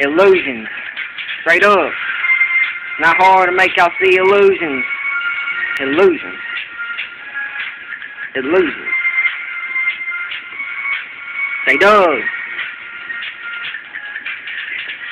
Illusions. Straight up. Not hard to make y'all see illusions. Illusions. Illusions. Straight up.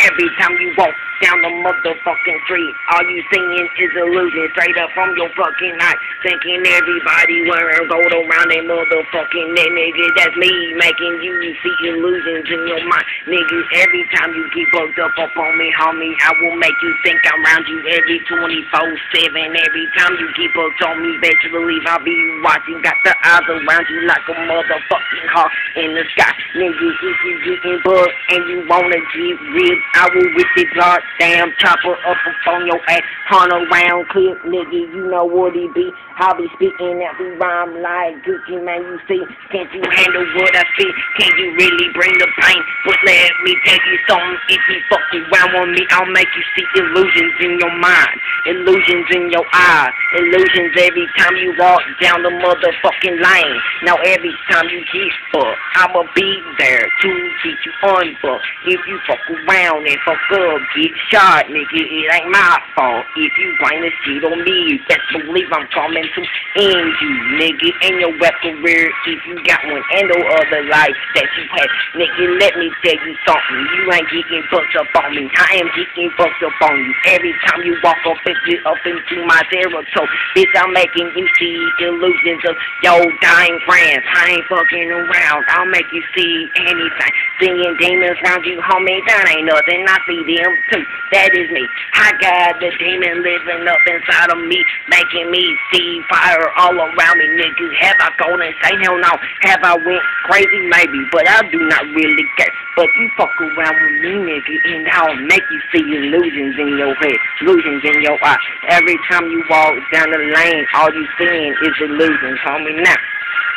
Every time you walk down the motherfucking street, all you seeing is illusion straight up from your fucking eye. Thinking everybody wearing gold around their motherfucking neck, nigga. That's me making you see illusions in your mind, nigga. Every time you get bugged up on me, homie, I will make you think I'm around you every 24/7. Every time you get bugged on me, bet you believe I'll be watching. Got the eyes around you like a motherfucking hawk in the sky, nigga. If you getting bugged and you wanna get rid, I will whip this goddamn chopper up on your ass, 100-round clip, nigga. You know what it be. I'll be speaking every rhyme like Gucci, man. You see, can't you handle what I see? Can you really bring the pain? But let me tell you something. If you fuck around with me, I'll make you see illusions in your mind, illusions in your eyes, illusions every time you walk down the motherfucking lane. Now every time you get fucked, I'ma be there to get you unfucked. If you fuck around and fuck up, get shot, nigga. It ain't my fault. If you bring the shit on me, best believe I'm coming to end you, nigga. And your rap career, if you got one and no other life that you had, nigga. Let me tell you something. You ain't getting fucked up on me. I am getting fucked up on you. Every time you walk up into my territory, bitch, I'm making you see illusions of your dying friends. I ain't fucking around. I'll make you see anything. Seeing demons around you, homie, that ain't nothing. I see them too. That is me. I got the demon living up inside of me, making me see fire all around me, nigga. Have I gone insane? Hell no. Have I went crazy? Maybe, but I do not really care. But you fuck around with me, nigga, and I'll make you see illusions in your head, illusions in your eye. Every time you walk down the lane, all you seeing is illusions, homie. Now,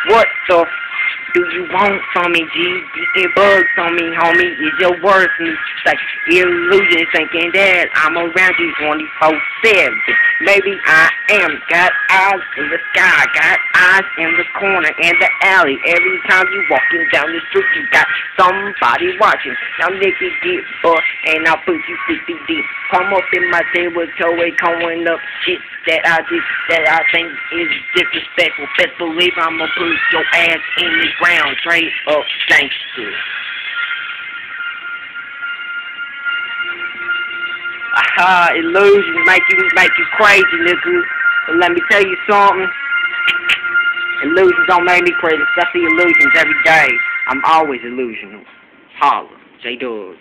what the do you want from me, G? Getting bugs on me, homie, is your worst mistake. Illusion thinking that I'm around you 24/7. Maybe I am. Got eyes in the sky, got eyes in the corner and the alley. Every time you walking down the street, you got somebody watching. Now nigga get bugged and I'll put you 50 deep. Come up in my territory, calling up shit that I think is disrespectful. Best believe I'ma put your ass in the ground, straight up gangster. Aha, illusions make you crazy, nigga. But let me tell you something. Illusions don't make me crazy. I see illusions every day. I'm always illusional. Holla, J-Dog.